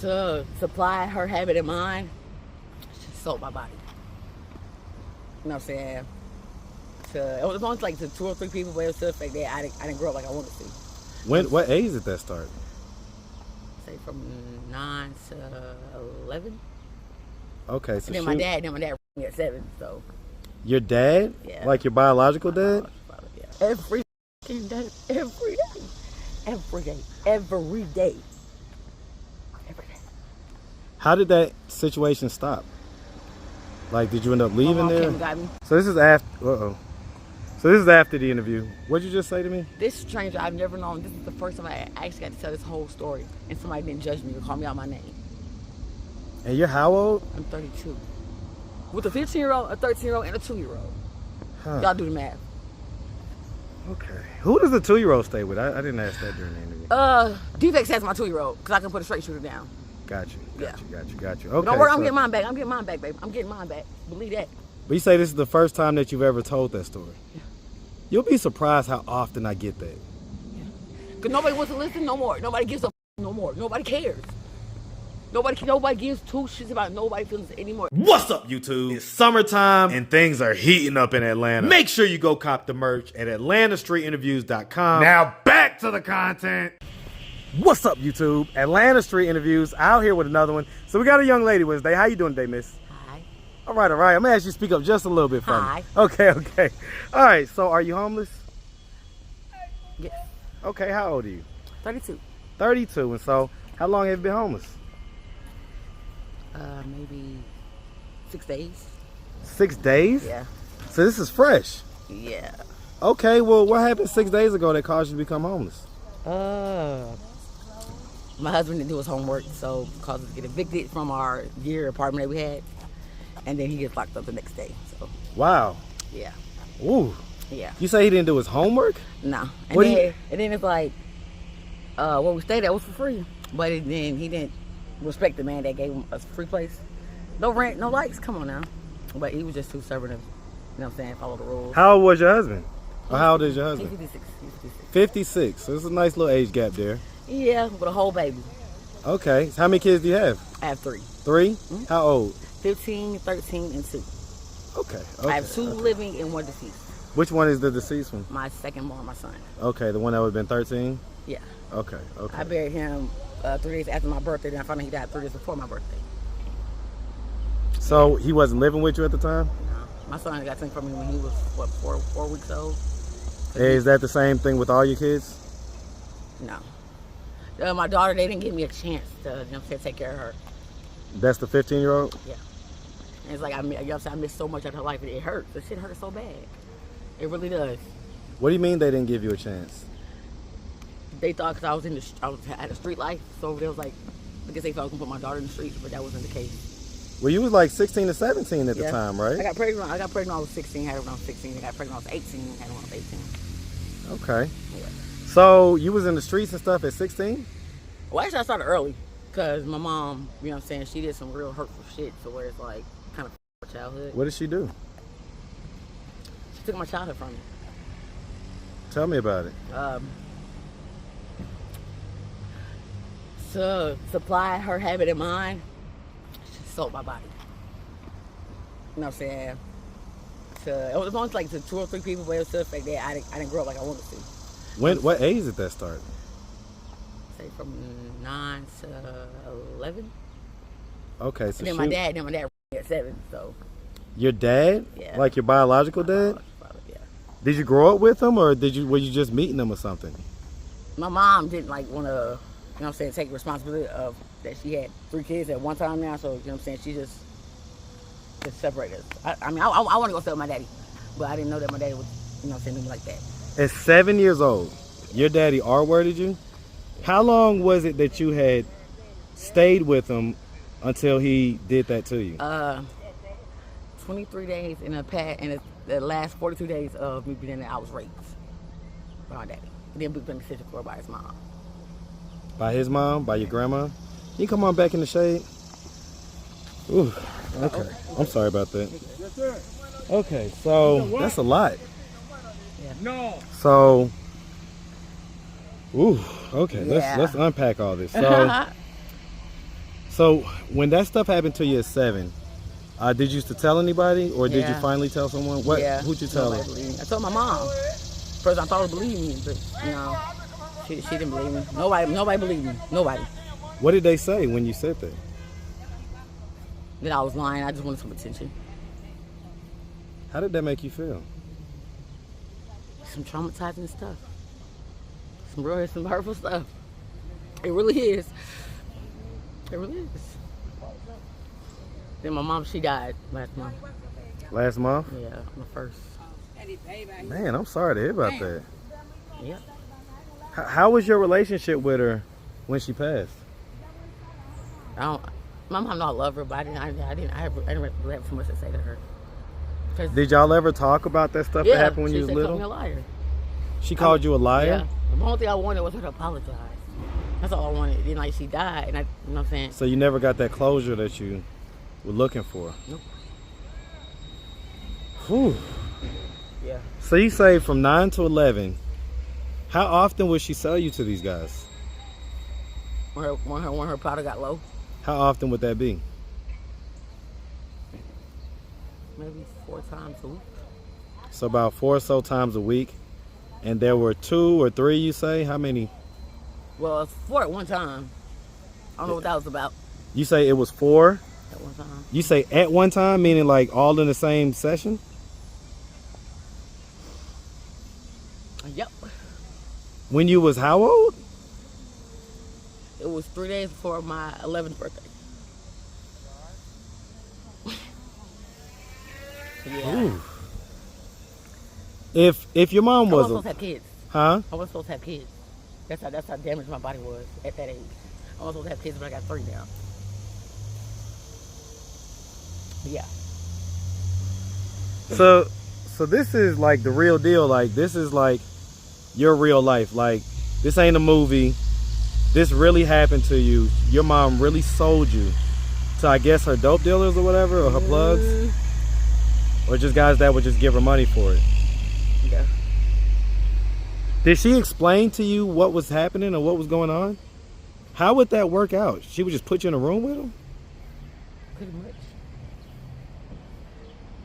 to supply her habit and mine, she sold my body. You know what I'm saying? It was only like to 2 or 3 people, but it was to the fact that I didn't grow up like I wanted to. What age did that start? Say from 9 to 11. Okay, so and then my dad me at 7. So your dad? Yeah. Like your biological dad? Yeah. Every day, every day, every day, every day, every day. How did that situation stop? Like, did you end up leaving My mom there? came and got me. So this is after. So this is after the interview. What'd you just say to me? This stranger I've never known. This is the first time I actually got to tell this whole story, and somebody didn't judge me or call me out my name. And you're how old? I'm 32. With a 15-year-old, a 13-year-old, and a 2-year-old. Huh. Y'all do the math. Okay. Who does the 2-year-old stay with? I didn't ask that during the interview. Defect has my 2-year-old, because I can put a straight shooter down. Got you. Okay. Don't worry, I'm getting mine back. I'm getting mine back, baby. I'm getting mine back. Believe that. But you say this is the first time that you've ever told that story. Yeah. You'll be surprised how often I get that. Yeah. Because nobody wants to listen no more. Nobody gives a no more. Nobody cares. Nobody gives 2 shits about nobody's feelings anymore. What's up, YouTube? It's summertime and things are heating up in Atlanta. Make sure you go cop the merch at AtlantaStreetInterviews.com. Now back to the content. What's up, YouTube? Atlanta Street Interviews out here with another one. So we got a young lady with us today. How you doing today, miss? Hi. All right. I'm gonna ask you to speak up just a little bit for Hi. me. Okay. All right. So are you homeless? Yes. Okay. How old are you? 32. 32. And so how long have you been homeless? Maybe 6 days. 6 days? Yeah. So this is fresh. Yeah. Okay. Well, what happened 6 days ago that caused you to become homeless? My husband didn't do his homework, so caused us to get evicted from our year apartment that we had, and then he gets locked up the next day. So. Wow. Yeah. Ooh. Yeah. You say he didn't do his homework? No. What do you- And then it's like, where we stayed at was for free, but then he didn't respect the man that gave him a free place. No rent, no lights. Come on now. But he was just too stubborn to, you know what I'm saying, follow the rules. How old was your husband? Or how old is your husband? He's 56. He's 56. 56. So it's a nice little age gap there. Yeah, with a whole baby. Okay. So how many kids do you have? I have 3. 3? Mm-hmm. How old? 15, 13, and 2. Okay. I have 2 living and 1 deceased. Which one is the deceased one? My second born, my son. Okay, the one that would have been 13? Yeah. Okay. I buried him 3 days after my birthday, then I found out he died 3 days before my birthday. So he wasn't living with you at the time? No. My son got taken from me when he was, 4 weeks old? Is that the same thing with all your kids? No. My daughter, they didn't give me a chance to, you know what I'm saying, take care of her. That's the 15-year-old? Yeah. And it's like, you know what I'm saying, I missed so much of her life, and it hurts. The shit hurts so bad. It really does. What do you mean they didn't give you a chance? They thought because I was at a street life, so they was like, I guess they thought I was going to put my daughter in the streets, but that wasn't the case. Well, you was like 16 to 17 at the time, right? I got pregnant when I was 16, had her when I was 16. I got pregnant when I was 18, had her when I was 18. Okay. Yeah. So you was in the streets and stuff at 16? Well, actually, I started early because my mom, you know what I'm saying, she did some real hurtful shit, so where it's like kind of her childhood. What did she do? She took my childhood from me. Tell me about it. To supply her habit and mine, she sold my body. You know what I'm saying? It was only like to 2 or 3 people, but it was to the fact that I didn't grow up like I wanted to. What age did that start? Say from 9 to 11. Okay, so and then my dad me at 7. So your dad? Yeah. Like your biological dad? Yeah. Did you grow up with him, or were you just meeting him or something? My mom didn't like want to, you know what I'm saying, take responsibility of that she had 3 kids at one time now. So you know what I'm saying, she just separated us. I want to go stay with my daddy, but I didn't know that my daddy would, you know what I'm saying, do me like that. At 7 years old, your daddy R-worded you? How long was it that you had stayed with him until he did that to you? 23 days in the last 42 days of me being there, I was raped by my daddy. He didn't put me in the kitchen floor by his mom. By his mom? By your grandma? Can you come on back in the shade? Ooh, okay. I'm sorry about that. Yes, sir. Okay, so that's a lot. Yeah. No. So, ooh, okay. Yeah. Let's unpack all this. So, So when that stuff happened to you at 7, did you used to tell anybody, or did you finally tell someone? What? Yeah. Who'd you tell her? I told my mom. First, I thought her believed me, but you know, she didn't believe me. Nobody believed me. Nobody. What did they say when you said that? That I was lying. I just wanted some attention. How did that make you feel? Some traumatizing stuff. Some hurtful stuff. It really is. It really is. Then my mom, she died last month. Last month? Yeah, on the 1st. Man, I'm sorry to hear about that. Yeah. How was your relationship with her when she passed? My mom know I love her, but I didn't really have too much to say to her. Did y'all ever talk about that stuff that happened when you was little? She called me a liar. She called you a liar? Yeah. The only thing I wanted was her to apologize. That's all I wanted. Then, like, she died, and you know what I'm saying? So you never got that closure that you were looking for? Nope. Whew. Yeah. So you say from 9 to 11, how often would she sell you to these guys? When her powder got low. How often would that be? Maybe 4 times a week. So about 4 or so times a week. And there were 2 or 3, you say? How many? Well, it's 4 at one time. I don't know what that was about. You say it was 4? At one time. You say at one time, meaning like all in the same session? Yep. When you was how old? It was 3 days before my 11th birthday. Yeah. Ooh. If your mom I was wasn't supposed to have kids. Huh? I wasn't supposed to have kids. That's how damaged my body was at that age. I wasn't supposed to have kids, but I got 3 now. Yeah. So this is like the real deal. Like, this is like your real life. Like, this ain't a movie. This really happened to you. Your mom really sold you to, I guess, her dope dealers or whatever, or her plugs, or just guys that would just give her money for it. Yeah. Did she explain to you what was happening or what was going on? How would that work out? She would just put you in a room with them? Pretty much.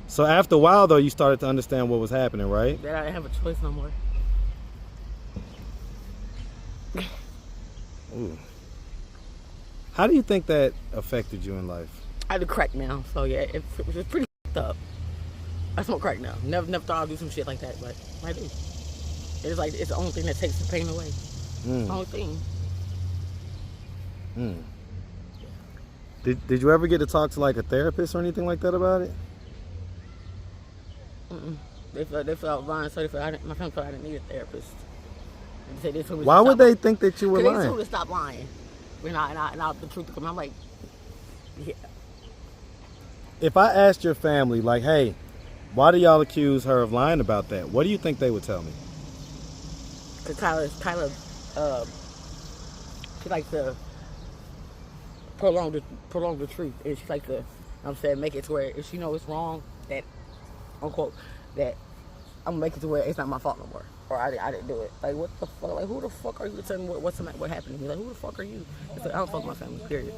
So after a while, though, you started to understand what was happening, right? That I didn't have a choice no more. Ooh. How do you think that affected you in life? I do crack now, so yeah, it's pretty f***ed up. I smoke crack now. Never thought I'd do some shit like that, but I do. It's like it's the only thing that takes the pain away. It's the only thing. Did you ever get to talk to like a therapist or anything like that about it? They felt lying, so my friend thought I didn't need a therapist. Why would they think that you were lying? They lying? told me to stop lying. And the truth to come. I'm like, yeah. If I asked your family, like, hey, why do y'all accuse her of lying about that? What do you think they would tell me? Because Kyla, she likes to prolong the truth, and she likes to, I'm saying, make it to where if she knows it's wrong, that, unquote, that I'm gonna make it to where it's not my fault no more, or I didn't do it. Like, what the fuck? Like, who the fuck are you to tell me what happened to me? Like, who the fuck are you? It's like, I don't fuck with my family, period.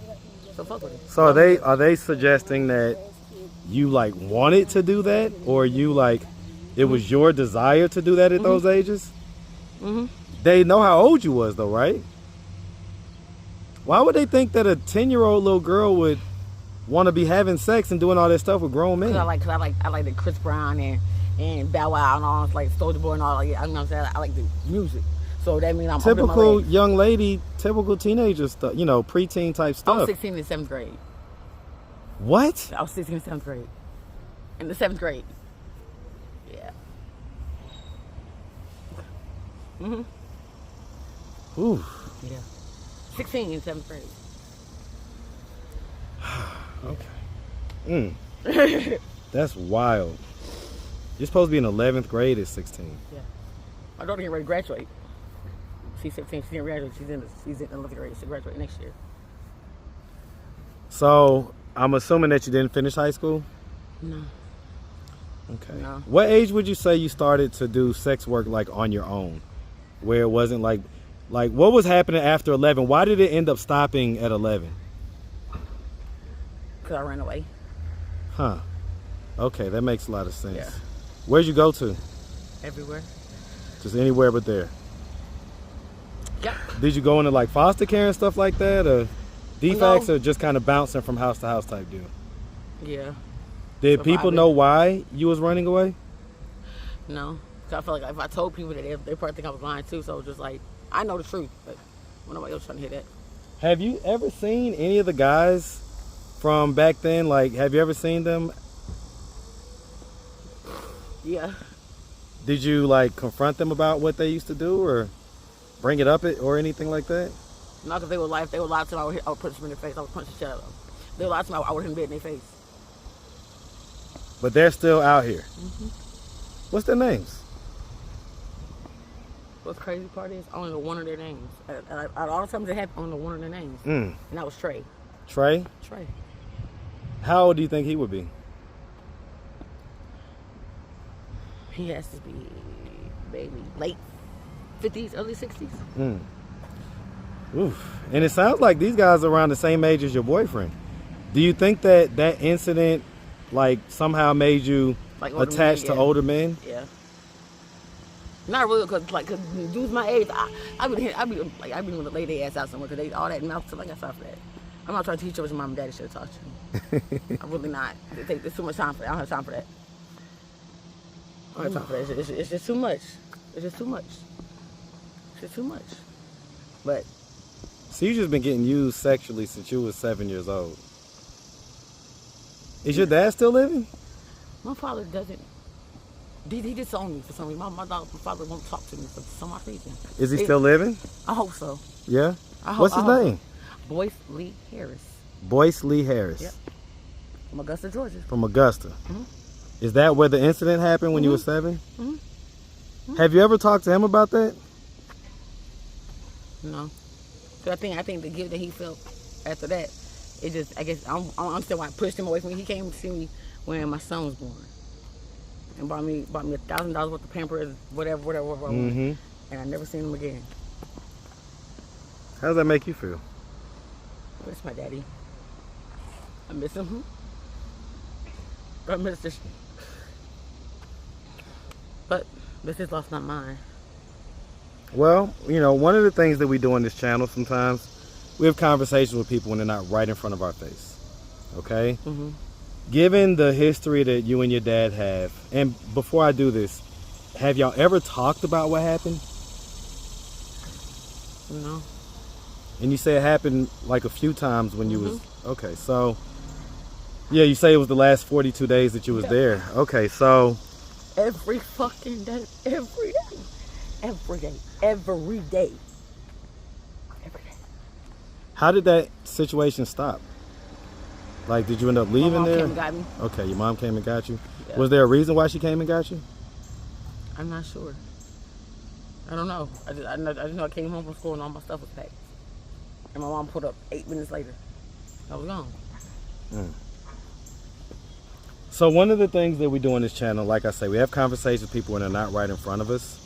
So fuck with it. So are they suggesting that you like wanted to do that, or you like it was your desire to do that at those ages? They know how old you was though, right? Why would they think that a 10-year-old little girl would want to be having sex and doing all that stuff with grown men? I like the Chris Brown and Bow Wow and all, like Soulja Boy and all. Like, you know what I'm saying? I like the music, so that means I'm typical young lady, typical teenager stuff. You know, preteen type stuff. I was 16 in 7th grade. What? I was 16 in 7th grade. In the 7th grade. Yeah. Ooh. Yeah. 16 in 7th grade. Okay. That's wild. You're supposed to be in 11th grade at 16. Yeah. My daughter getting ready to graduate. She's 16. She didn't graduate. She's in 11th grade. She'll graduate next year. So I'm assuming that you didn't finish high school? No. Okay. No. What age would you say you started to do sex work like on your own? Where it wasn't like what was happening after 11? Why did it end up stopping at 11? Because I ran away. Huh. Okay, that makes a lot of sense. Yeah. Where'd you go to? Everywhere. Just anywhere but there. Yep. Did you go into like foster care and stuff like that, or defects, No. or just kind of bouncing from house to house type deal? Yeah. Did people know why you was running away? No. Cause I felt like if I told people that they probably think I was lying too. So it was just like, I know the truth, but nobody else trying to hear that. Have you ever seen any of the guys from back then? Like, have you ever seen them? Yeah. Did you like confront them about what they used to do, or bring it up or anything like that? Not because they would lie. If they would lie to me, I would punch them in their face. I would punch the shit out of them. If they would lie to me, I would hit them dead in their face. But they're still out here. Mm-hmm. What's their names? What's the crazy part is, I only know one of their names. Out of all the times it happened, I only know one of their names. And that was Trey. Trey? Trey. How old do you think he would be? He has to be maybe late 50s, early 60s. Oof. And it sounds like these guys are around the same age as your boyfriend. Do you think that that incident, like, somehow made you like attached to older men? Yeah. Not really, cause dudes my age, I be want to lay their ass out somewhere, cause they all that mouth stuff. Like I saw for that. I'm not trying to teach you what your mom and daddy should have taught you. I'm really not. There's too much time for that. I don't have time for that. I don't have time for that. It's just too much. It's just too much. It's just too much. But. So you just been getting used sexually since you was 7 years old. Is your dad still living? My father doesn't. He disowned me for some reason. My father won't talk to me for some odd reason. Is he still living? I hope so. Yeah? What's his name? Boyce Lee Harris. Boyce Lee Harris. Yep. From Augusta, Georgia. From Augusta. Is that where the incident happened when you were 7? Have you ever talked to him about that? No. So I think the guilt that he felt after that, it just, I guess, I don't understand why I pushed him away from me. He came to see me when my son was born. And bought me $1,000 worth of Pampers, whatever. And I never seen him again. How does that make you feel? That's my daddy. I miss him. I miss this. But this is lost, not mine. Well, you know, one of the things that we do on this channel sometimes, we have conversations with people when they're not right in front of our face. Okay? Given the history that you and your dad have, and before I do this, have y'all ever talked about what happened? No. And you say it happened like a few times when you was, okay, so, yeah, you say it was the last 42 days that you was there. Okay, so. Every fucking day, every day, every day, every day, every day. How did that situation stop? Like, did you end up leaving there? My mom came and got me. Okay, your mom came and got you. Yeah. Was there a reason why she came and got you? I'm not sure. I don't know. I just know I came home from school and all my stuff was packed. And my mom pulled up 8 minutes later. I was gone. So one of the things that we do on this channel, like I say, we have conversations with people when they're not right in front of us.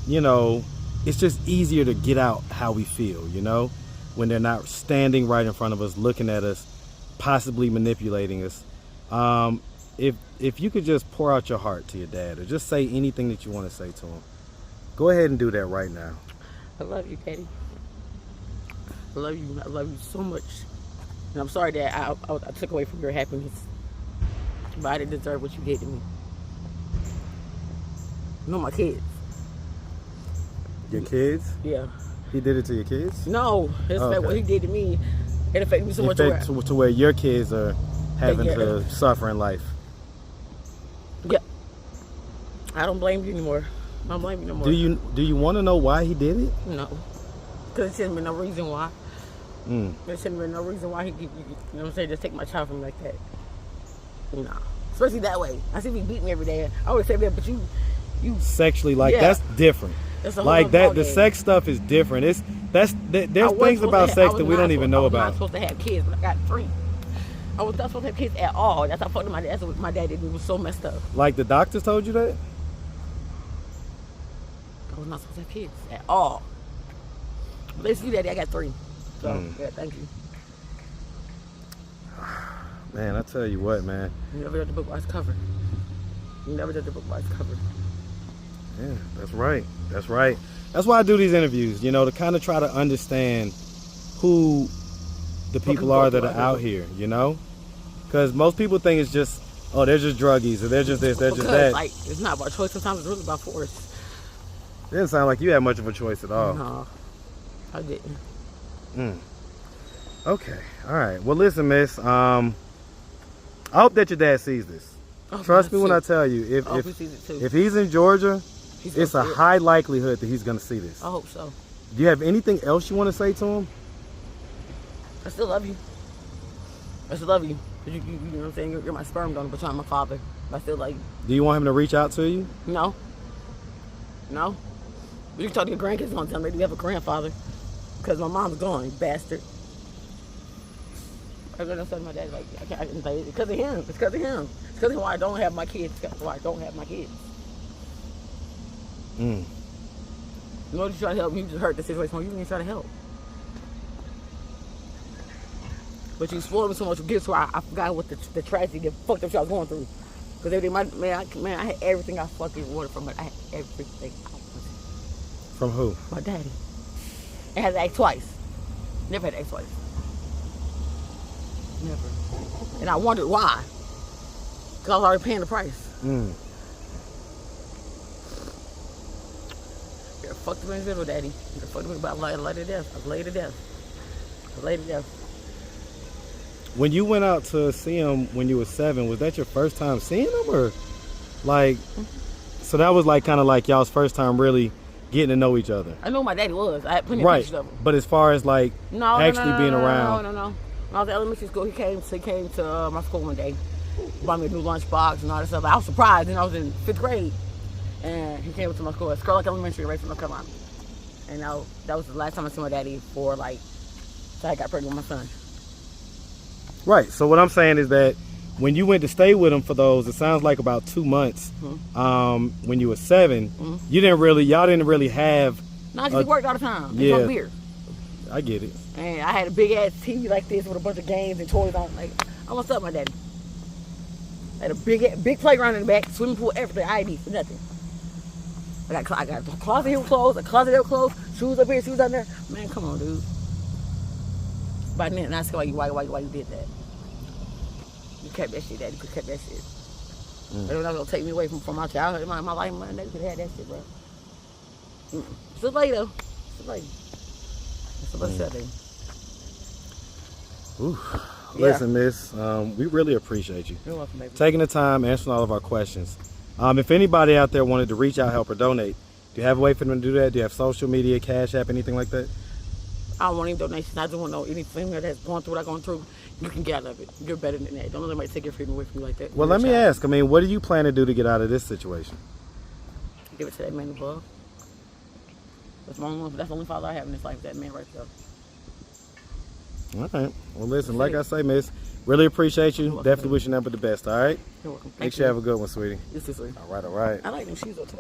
You know, it's just easier to get out how we feel, you know, when they're not standing right in front of us, looking at us, possibly manipulating us. If you could just pour out your heart to your dad, or just say anything that you want to say to him, go ahead and do that right now. I love you, Daddy. I love you. I love you so much. And I'm sorry that I took away from your happiness. But I didn't deserve what you did to me. You know my kids. Your kids? Yeah. He did it to your kids? No. What he did to me, it affected me so much. To where your kids are having to suffer in life. Yeah. I don't blame you anymore. I don't blame you no more. Do you want to know why he did it? No. Because there shouldn't be no reason why. There shouldn't be no reason why he could, you know what I'm saying, just take my child from me like that. No. Especially that way. I see if he beat me every day. I always say that, but you sexually, like, that's different. That's like that, the sex stuff is different. There's things about sex that we don't even know about. I was not supposed to have kids, but I got 3. I was not supposed to have kids at all. That's how fucked my dad. That's what my dad did. It was so messed up. Like the doctors told you that? I was not supposed to have kids at all. But let's see, Daddy, I got 3. So yeah, thank you. Man, I tell you what, man. You never judge the book by its cover. You never judge the book by its cover. Yeah, that's right. That's right. That's why I do these interviews, you know, to kind of try to understand who the people are that are out here, you know? Because most people think it's just, oh, they're just druggies, or they're just this, they're just that. Like, it's not about choice. Sometimes it's really about force. It didn't sound like you had much of a choice at all. No, I didn't. Okay. All right. Well, listen, miss. I hope that your dad sees this. Trust me when I tell you, if he's in Georgia, it's a high likelihood that he's going to see this. I hope so. Do you have anything else you want to say to him? I still love you. I still love you. You know what I'm saying? You're my sperm donor, but you're not my father. I still like you. Do you want him to reach out to you? No. No. You can talk to your grandkids one time. Maybe you have a grandfather. Because my mom's gone, you bastard. I'm going to say to my dad, like, I can't say it. It's because of him. It's because of him. It's because of why I don't have my kids. That's why I don't have my kids. You know, you try to help me, you just hurt the situation. You didn't try to help. But you spoiled me so much with gifts where I forgot what the tragedy, the fucked up shit I was going through. Because everything, I had everything I fucking wanted from it. I had everything I wanted. From who? My daddy. I had to ask twice. Never had to ask twice. Never. And I wondered why. Because I was already paying the price. You're a fucked up individual, daddy. You're a fucked up, but I laid to death. I laid to death. I laid to death. When you went out to see him when you were 7, was that your first time seeing him, or like? So that was like kind of like y'all's first time really getting to know each other. I knew who my daddy was. I had plenty of pictures of him. But as far as like being around, no. When I was at elementary school, he came to my school one day, brought me a new lunchbox and all that stuff. I was surprised, and I was in 5th grade, and he came to my school at Scarlet Lake Elementary, right from North Carolina. And that was the last time I saw my daddy for like, so I got pregnant with my son. Right. So what I'm saying is that when you went to stay with him for those, it sounds like about 2 months. When you were 7, y'all didn't really have. No, because he worked all the time. Yeah. He weird. I get it. And I had a big ass TV like this with a bunch of games and toys on. Like, I want something, my daddy. I had a big playground in the back, swimming pool, everything. I ain't need for nothing. I got a closet here with clothes, a closet there with clothes, shoes up here, shoes down there. Man, come on, dude. But then I asked why you did that. You kept that shit, daddy. You kept that shit. But it was gonna take me away from my childhood, my life, my nigga could have that shit, bro. Still later. Still later. It's a little Saturday. Listen, miss, we really appreciate you. You're welcome, baby. Taking the time, answering all of our questions. If anybody out there wanted to reach out, help, or donate, do you have a way for them to do that? Do you have social media, Cash App, anything like that? I don't want any donations. I just want to know anything that's going through what I'm going through. You can get out of it. You're better than that. Don't let anybody take your freedom away from you like that. Well, let me ask. I mean, what do you plan to do to get out of this situation? Give it to that man above. That's the only father I have in this life, that man right there. All right. Well, listen, like I say, miss, really appreciate you. Definitely wish you nothing but the best, all right? You're welcome. Make sure you have a good one, sweetie. You too, sweetie. All right. I like them shoes though, too.